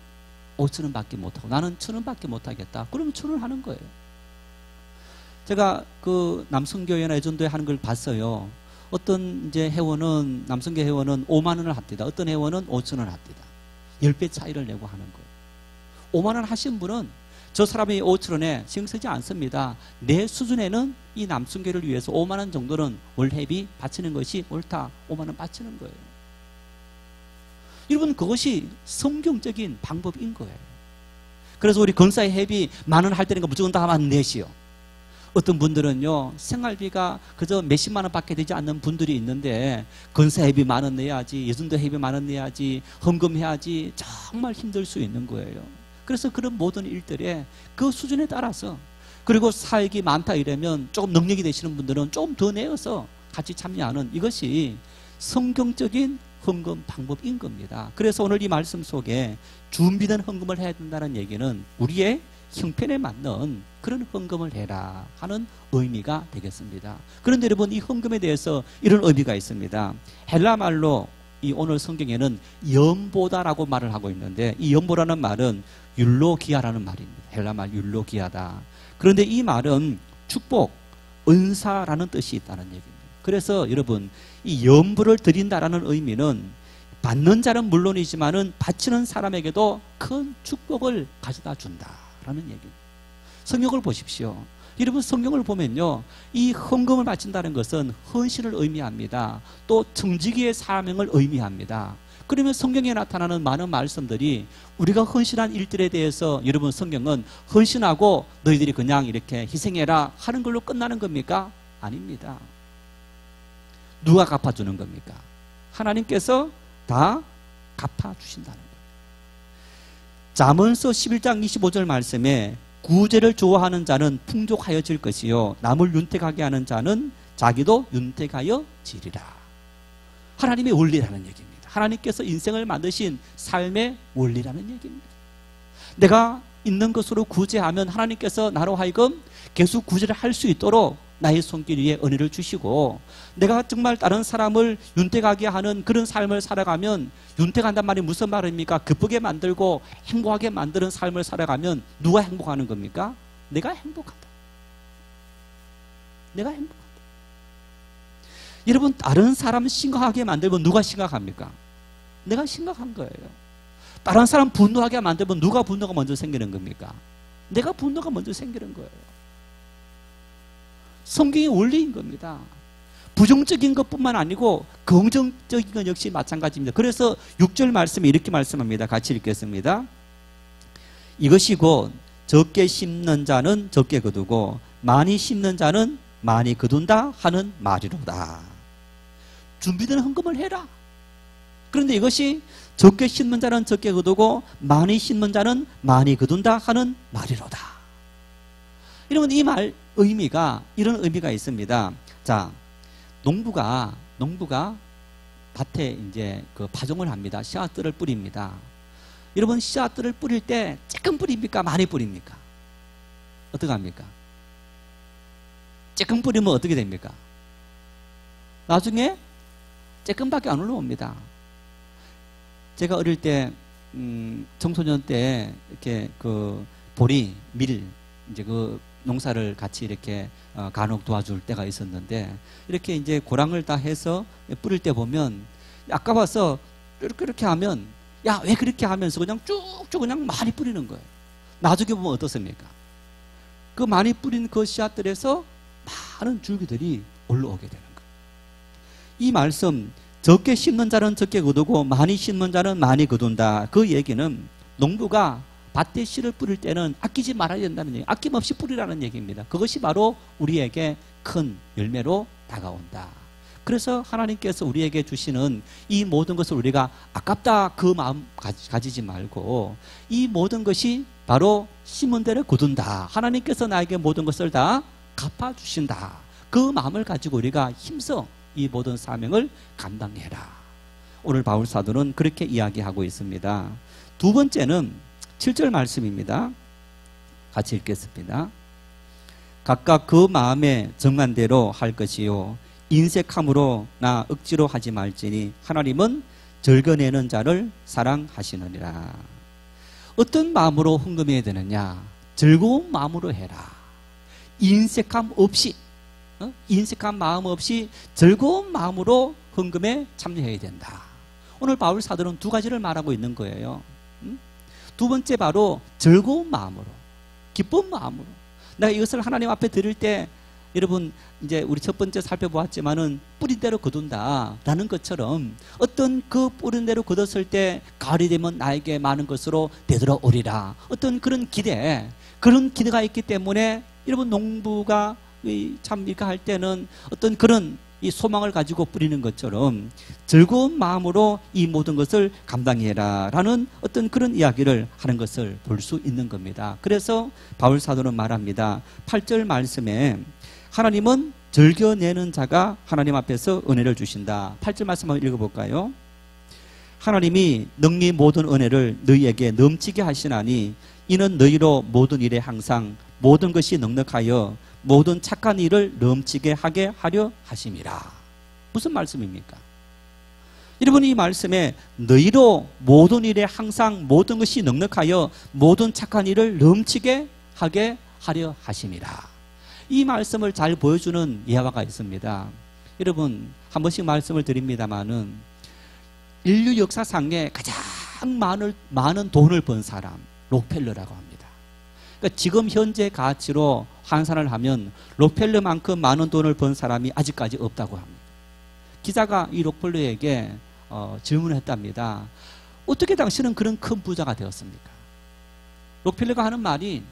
5천 원밖에 못하고, 나는 1,000 원밖에 못하겠다. 그러면 1,000원 하는 거예요. 제가 그 남성교회나 예전도에 하는 걸 봤어요. 어떤 이제 회원은, 남성교 회원은 5만 원을 합니다. 어떤 회원은 5천 원을 합니다. 10배 차이를 내고 하는 거예요. 5만 원 하신 분은 저 사람이 5천 원에 신경 쓰지 않습니다. 내 수준에는 이 남성교회를 위해서 5만 원 정도는 월회비 바치는 것이 옳다. 5만 원 바치는 거예요. 여러분, 그것이 성경적인 방법인 거예요. 그래서 우리 건사의 회비 10,000원 할 때니까 무조건 다 만 내시오. 어떤 분들은요, 생활비가 그저 몇십만 원밖에 되지 않는 분들이 있는데 건사 회비 10,000원 내야지, 예전도 회비 10,000원 내야지, 헌금해야지, 정말 힘들 수 있는 거예요. 그래서 그런 모든 일들에 그 수준에 따라서, 그리고 사역이 많다 이러면 조금 능력이 되시는 분들은 좀 더 내어서 같이 참여하는, 이것이 성경적인 헌금 방법인 겁니다. 그래서 오늘 이 말씀 속에 준비된 헌금을 해야 된다는 얘기는 우리의 형편에 맞는 그런 헌금을 해라 하는 의미가 되겠습니다. 그런데 여러분, 이 헌금에 대해서 이런 의미가 있습니다. 헬라 말로 이 오늘 성경에는 연보다라고 말을 하고 있는데, 이 연보라는 말은 율로기아라는 말입니다. 헬라 말 율로기아다. 그런데 이 말은 축복, 은사라는 뜻이 있다는 얘기입니다. 그래서 여러분, 이 연보를 드린다라는 의미는 받는 자는 물론이지만은 바치는 사람에게도 큰 축복을 가져다 준다라는 얘기입니다. 성경을 보십시오. 여러분, 성경을 보면요, 이 헌금을 바친다는 것은 헌신을 의미합니다. 또 청지기의 사명을 의미합니다. 그러면 성경에 나타나는 많은 말씀들이 우리가 헌신한 일들에 대해서, 여러분, 성경은 헌신하고 너희들이 그냥 이렇게 희생해라 하는 걸로 끝나는 겁니까? 아닙니다. 누가 갚아주는 겁니까? 하나님께서 다 갚아주신다는 거예요. 잠언서 11장 25절 말씀에 구제를 좋아하는 자는 풍족하여질 것이요 남을 윤택하게 하는 자는 자기도 윤택하여 지리라. 하나님의 원리라는 얘기입니다. 하나님께서 인생을 만드신 삶의 원리라는 얘기입니다. 내가 있는 것으로 구제하면 하나님께서 나로 하여금 계속 구제를 할 수 있도록 나의 손길 위에 은혜를 주시고, 내가 정말 다른 사람을 윤택하게 하는 그런 삶을 살아가면, 윤택한단 말이 무슨 말입니까? 기쁘게 만들고 행복하게 만드는 삶을 살아가면 누가 행복하는 겁니까? 내가 행복하다. 내가 행복하다. 여러분, 다른 사람 심각하게 만들면 누가 심각합니까? 내가 심각한 거예요. 다른 사람 분노하게 만들면 누가 분노가 먼저 생기는 겁니까? 내가 분노가 먼저 생기는 거예요. 성경의 원리인 겁니다. 부정적인 것뿐만 아니고 긍정적인 것 역시 마찬가지입니다. 그래서 6절 말씀에 이렇게 말씀합니다. 같이 읽겠습니다. 이것이 곧 적게 심는 자는 적게 거두고 많이 심는 자는 많이 거둔다 하는 말이로다. 준비된 헌금을 해라. 그런데 이것이 적게 심는 자는 적게 거두고 많이 심는 자는 많이 거둔다 하는 말이로다. 이러면 이 말 의미가, 이런 의미가 있습니다. 자, 농부가 밭에 이제 그 파종을 합니다. 씨앗들을 뿌립니다. 여러분, 씨앗들을 뿌릴 때 조금 뿌립니까? 많이 뿌립니까? 어떻게 합니까? 조금 뿌리면 어떻게 됩니까? 나중에 조금밖에 안 올라옵니다. 제가 어릴 때 청소년 때 이렇게 그 보리, 밀, 이제 그 농사를 같이 이렇게 간혹 도와줄 때가 있었는데, 이렇게 이제 고랑을 다 해서 뿌릴 때 보면, 아까 봐서 이렇게 하면, 야, 왜 그렇게 하면서 그냥 쭉쭉 그냥 많이 뿌리는 거예요. 나중에 보면 어떻습니까? 그 많이 뿌린 그 씨앗들에서 많은 줄기들이 올라오게 되는 거예요. 이 말씀, 적게 심는 자는 적게 거두고 많이 심는 자는 많이 거둔다. 그 얘기는 농부가 밭에 씨를 뿌릴 때는 아끼지 말아야 된다는 얘기, 아낌없이 뿌리라는 얘기입니다. 그것이 바로 우리에게 큰 열매로 다가온다. 그래서 하나님께서 우리에게 주시는 이 모든 것을 우리가 아깝다 그 마음 가지지 말고, 이 모든 것이 바로 심은 대로 거둔다. 하나님께서 나에게 모든 것을 다 갚아주신다. 그 마음을 가지고 우리가 힘써 이 모든 사명을 감당해라. 오늘 바울 사도는 그렇게 이야기하고 있습니다. 두 번째는 7절 말씀입니다. 같이 읽겠습니다. 각각 그 마음에 정한 대로 할 것이요 인색함으로 나 억지로 하지 말지니 하나님은 즐겨내는 자를 사랑하시느니라. 어떤 마음으로 헌금해야 되느냐? 즐거운 마음으로 해라. 인색함 없이, 인색한 마음 없이 즐거운 마음으로 헌금에 참여해야 된다. 오늘 바울 사도는 두 가지를 말하고 있는 거예요. 두 번째 바로 즐거운 마음으로, 기쁜 마음으로. 내가 이것을 하나님 앞에 드릴 때 여러분 이제 우리 첫 번째 살펴보았지만은 뿌린 대로 거둔다라는 것처럼 어떤 그 뿌린 대로 거뒀을 때 가을이 되면 나에게 많은 것으로 되돌아오리라. 어떤 그런 기대가 있기 때문에 여러분 농부가 참 이렇게 할 때는 어떤 그런 이 소망을 가지고 뿌리는 것처럼 즐거운 마음으로 이 모든 것을 감당해라 라는 어떤 그런 이야기를 하는 것을 볼 수 있는 겁니다. 그래서 바울 사도는 말합니다. 8절 말씀에 하나님은 즐겨내는 자가 하나님 앞에서 은혜를 주신다. 8절 말씀 한번 읽어볼까요? 하나님이 능히 모든 은혜를 너희에게 넘치게 하시나니 이는 너희로 모든 일에 항상 모든 것이 넉넉하여 모든 착한 일을 넘치게 하게 하려 하심이라. 무슨 말씀입니까? 여러분 이 말씀에 너희로 모든 일에 항상 모든 것이 넉넉하여 모든 착한 일을 넘치게 하게 하려 하심이라. 이 말씀을 잘 보여주는 예화가 있습니다. 여러분 한 번씩 말씀을 드립니다마는 인류 역사상에 가장 많은 돈을 번 사람 록펠러라고 합니다. 그러니까 지금 현재 가치로 환산을 하면 록펠러만큼 많은 돈을 번 사람이 아직까지 없다고 합니다. 기자가 이 록펠러에게 질문을 했답니다. 어떻게 당신은 그런 큰 부자가 되었습니까? 록펠러가 하는 말이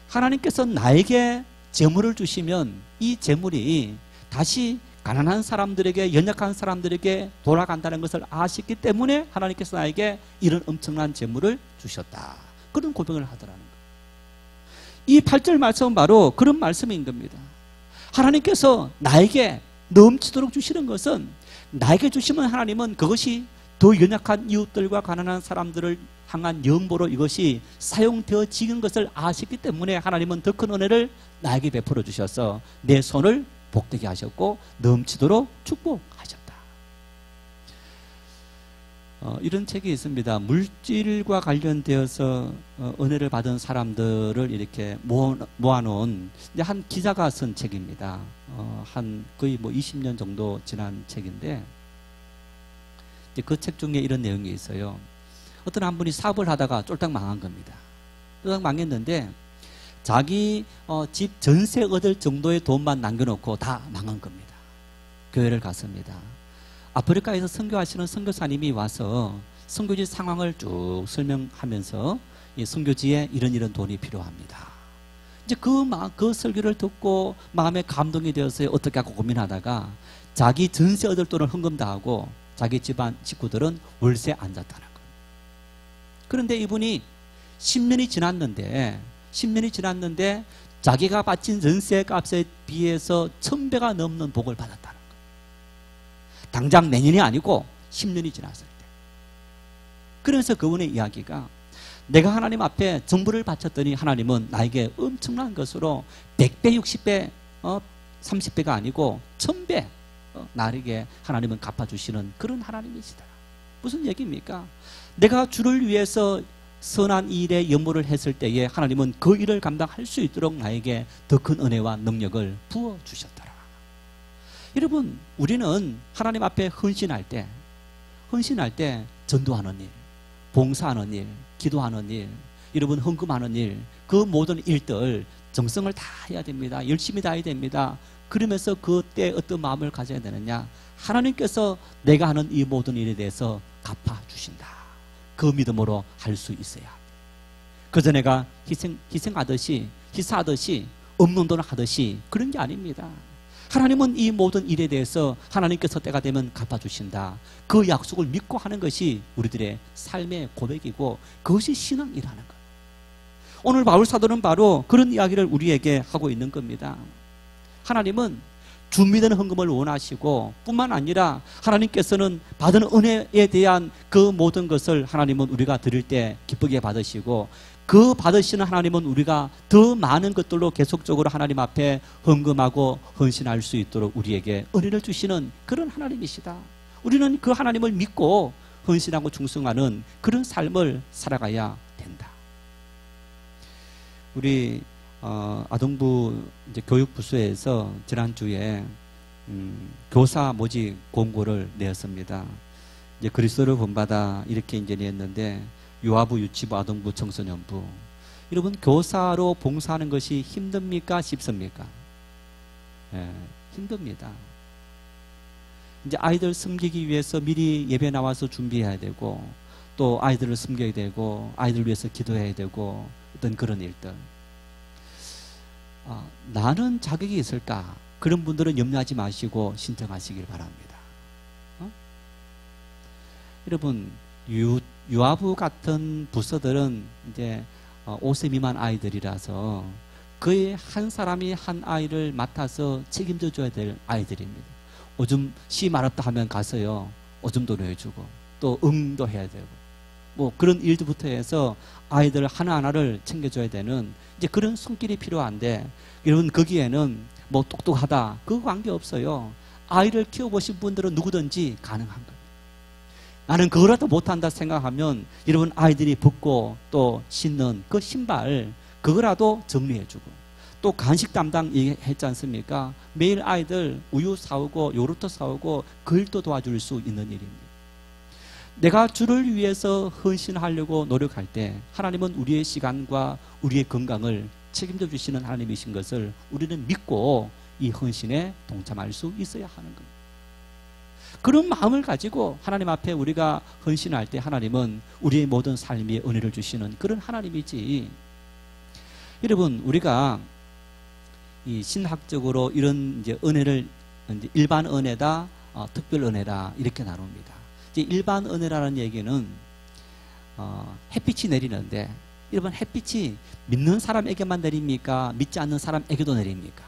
하나님께서 나에게 재물을 주시면 이 재물이 다시 가난한 사람들에게 연약한 사람들에게 돌아간다는 것을 아셨기 때문에 하나님께서 나에게 이런 엄청난 재물을 주셨다. 그런 고백을 하더라는 거예요. 이 8절 말씀은 바로 그런 말씀인 겁니다. 하나님께서 나에게 넘치도록 주시는 것은 나에게 주시면 하나님은 그것이 더 연약한 이웃들과 가난한 사람들을 향한 영보로 이것이 사용되어지는 것을 아시기 때문에 하나님은 더 큰 은혜를 나에게 베풀어 주셔서 내 손을 복되게 하셨고 넘치도록 축복하셨다. 이런 책이 있습니다. 물질과 관련되어서 은혜를 받은 사람들을 이렇게 모아놓은 한 기자가 쓴 책입니다. 한 거의 20년 정도 지난 책인데 그 책 중에 이런 내용이 있어요. 어떤 한 분이 사업을 하다가 쫄딱 망한 겁니다. 쫄딱 망했는데 자기 집 전세 얻을 정도의 돈만 남겨놓고 다 망한 겁니다. 교회를 갔습니다. 아프리카에서 선교하시는 선교사님이 와서 선교지 상황을 쭉 설명하면서 이 선교지에 이런 돈이 필요합니다. 이제 그 설교를 듣고 마음에 감동이 되어서 어떻게 하고 고민하다가 자기 전세 얻을 돈을 헌금 다 하고 자기 집안 식구들은 월세 앉았다는 거예요. 그런데 이분이 10년이 지났는데 자기가 바친 전세 값에 비해서 1000배가 넘는 복을 받았다는 거예요. 당장 내년이 아니고 10년이 지났을 때. 그래서 그분의 이야기가 내가 하나님 앞에 전부를 바쳤더니 하나님은 나에게 엄청난 것으로 100배, 60배, 30배가 아니고 1000배 나에게 하나님은 갚아주시는 그런 하나님이시다. 무슨 얘기입니까? 내가 주를 위해서 선한 일에 연모를 했을 때에 하나님은 그 일을 감당할 수 있도록 나에게 더 큰 은혜와 능력을 부어주셨더라. 여러분 우리는 하나님 앞에 헌신할 때 전도하는 일, 봉사하는 일, 기도하는 일, 여러분 헌금하는 일, 그 모든 일들 정성을 다 해야 됩니다. 열심히 다 해야 됩니다. 그러면서 그때 어떤 마음을 가져야 되느냐? 하나님께서 내가 하는 이 모든 일에 대해서 갚아주신다. 그 믿음으로 할 수 있어야 합니다. 그저 내가 희생하듯이 없는 돈을 하듯이 그런 게 아닙니다. 하나님은 이 모든 일에 대해서 하나님께서 때가 되면 갚아주신다. 그 약속을 믿고 하는 것이 우리들의 삶의 고백이고 그것이 신앙이라는 것. 오늘 바울 사도는 바로 그런 이야기를 우리에게 하고 있는 겁니다. 하나님은 준비된 헌금을 원하시고 뿐만 아니라 하나님께서는 받은 은혜에 대한 그 모든 것을 하나님은 우리가 드릴 때 기쁘게 받으시고 그 받으시는 하나님은 우리가 더 많은 것들로 계속적으로 하나님 앞에 헌금하고 헌신할 수 있도록 우리에게 은혜를 주시는 그런 하나님이시다. 우리는 그 하나님을 믿고 헌신하고 충성하는 그런 삶을 살아가야 된다. 우리 아동부 이제 교육부서에서 지난주에 교사 모집 공고를 내었습니다. 이제 그리스도를 본받아 이렇게 이제 냈는데 유아부, 유치부, 아동부, 청소년부. 여러분 교사로 봉사하는 것이 힘듭니까? 쉽습니까? 예, 힘듭니다. 이제 아이들 섬기기 위해서 미리 예배 나와서 준비해야 되고 또 아이들을 섬겨야 되고 아이들 위해서 기도해야 되고 어떤 그런 일들. 나는 자격이 있을까? 그런 분들은 염려하지 마시고 신청하시길 바랍니다. 여러분 유아부 같은 부서들은 이제 5세 미만 아이들이라서 거의 한 사람이 한 아이를 맡아서 책임져 줘야 될 아이들입니다. 오줌 씨 마렵다 하면 가서요 오줌도 내주고 또 응도 해야 되고 뭐 그런 일부터 해서 아이들 하나하나를 챙겨줘야 되는 이제 그런 손길이 필요한데 여러분 거기에는 뭐 똑똑하다 그거 관계없어요. 아이를 키워보신 분들은 누구든지 가능한 겁니다. 나는 그거라도 못한다 생각하면 여러분 아이들이 벗고 또 신는 그 신발 그거라도 정리해주고 또 간식 담당 했지 않습니까? 매일 아이들 우유 사오고 요구르트 사오고 그 일도 도와줄 수 있는 일입니다. 내가 주를 위해서 헌신하려고 노력할 때 하나님은 우리의 시간과 우리의 건강을 책임져 주시는 하나님이신 것을 우리는 믿고 이 헌신에 동참할 수 있어야 하는 겁니다. 그런 마음을 가지고 하나님 앞에 우리가 헌신할 때 하나님은 우리의 모든 삶에 은혜를 주시는 그런 하나님이지. 여러분 우리가 이 신학적으로 이런 이제 은혜를 이제 일반 은혜다, 특별 은혜다 이렇게 나눕니다. 이제 일반 은혜라는 얘기는 햇빛이 내리는데 여러분 햇빛이 믿는 사람에게만 내립니까? 믿지 않는 사람에게도 내립니까?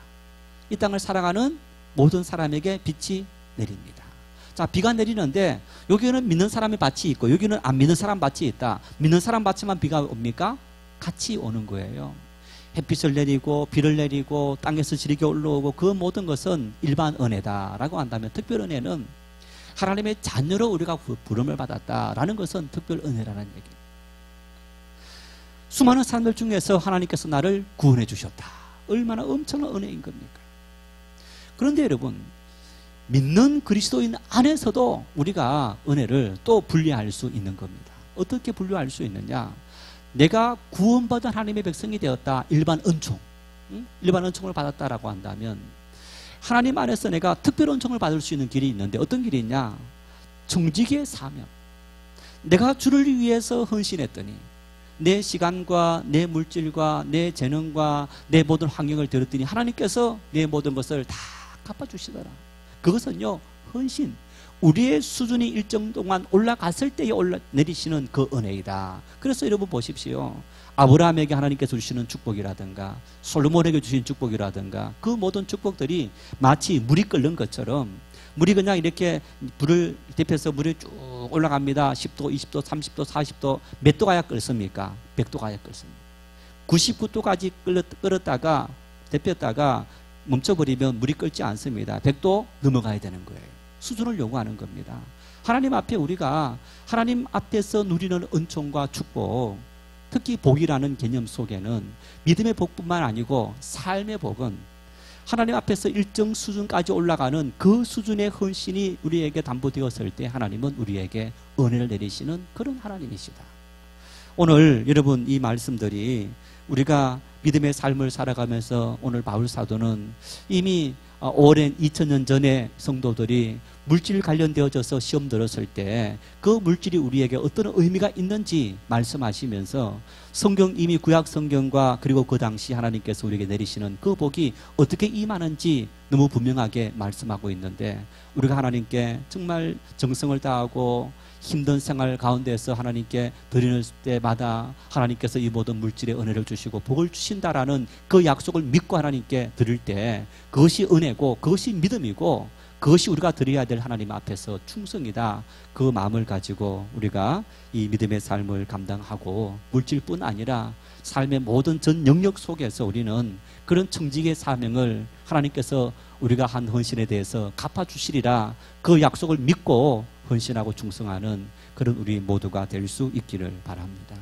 이 땅을 살아가는 모든 사람에게 빛이 내립니다. 자, 비가 내리는데 여기는 믿는 사람의 밭이 있고 여기는 안 믿는 사람 밭이 있다. 믿는 사람 밭에만 비가 옵니까? 같이 오는 거예요. 햇빛을 내리고 비를 내리고 땅에서 지리게 올라오고 그 모든 것은 일반 은혜다라고 한다면 특별 은혜는 하나님의 자녀로 우리가 부름을 받았다라는 것은 특별 은혜라는 얘기입니다. 수많은 사람들 중에서 하나님께서 나를 구원해 주셨다. 얼마나 엄청난 은혜인 겁니까? 그런데 여러분 믿는 그리스도인 안에서도 우리가 은혜를 또 분리할 수 있는 겁니다. 어떻게 분류할 수 있느냐? 내가 구원받은 하나님의 백성이 되었다. 일반 은총, 일반 은총을 받았다라고 한다면 하나님 안에서 내가 특별 은총을 받을 수 있는 길이 있는데 어떤 길이 있냐? 정직의 사명. 내가 주를 위해서 헌신했더니 내 시간과 내 물질과 내 재능과 내 모든 환경을 들었더니 하나님께서 내 모든 것을 다 갚아주시더라. 그것은요 헌신, 우리의 수준이 일정 동안 올라갔을 때에 내리시는 그 은혜이다. 그래서 여러분 보십시오. 아브라함에게 하나님께서 주시는 축복이라든가 솔로몬에게 주신 축복이라든가 그 모든 축복들이 마치 물이 끓는 것처럼 물이 그냥 이렇게 불을 대표해서 물이 쭉 올라갑니다. 10도, 20도, 30도, 40도 몇 도 가야 끓습니까? 100도 가야 끓습니다. 99도까지 끓었다가 데폈다가 멈춰버리면 물이 끓지 않습니다. 100도 넘어가야 되는 거예요. 수준을 요구하는 겁니다. 하나님 앞에 우리가 하나님 앞에서 누리는 은총과 축복, 특히 복이라는 개념 속에는 믿음의 복뿐만 아니고 삶의 복은 하나님 앞에서 일정 수준까지 올라가는 그 수준의 헌신이 우리에게 담보되었을 때 하나님은 우리에게 은혜를 내리시는 그런 하나님이시다. 오늘 여러분 이 말씀들이 우리가 믿음의 삶을 살아가면서 오늘 바울 사도는 이미 오랜 2000년 전에 성도들이 물질 관련되어져서 시험 들었을 때 그 물질이 우리에게 어떤 의미가 있는지 말씀하시면서 성경 이미 구약 성경과 그리고 그 당시 하나님께서 우리에게 내리시는 그 복이 어떻게 임하는지 너무 분명하게 말씀하고 있는데 우리가 하나님께 정말 정성을 다하고 힘든 생활 가운데서 하나님께 드리는 때마다 하나님께서 이 모든 물질의 은혜를 주시고 복을 주신다라는 그 약속을 믿고 하나님께 드릴 때 그것이 은혜고 그것이 믿음이고 그것이 우리가 드려야 될 하나님 앞에서 충성이다. 그 마음을 가지고 우리가 이 믿음의 삶을 감당하고 물질뿐 아니라 삶의 모든 전 영역 속에서 우리는 그런 청직의 사명을 하나님께서 우리가 한 헌신에 대해서 갚아주시리라 그 약속을 믿고 헌신하고 충성하는 그런 우리 모두가 될 수 있기를 바랍니다.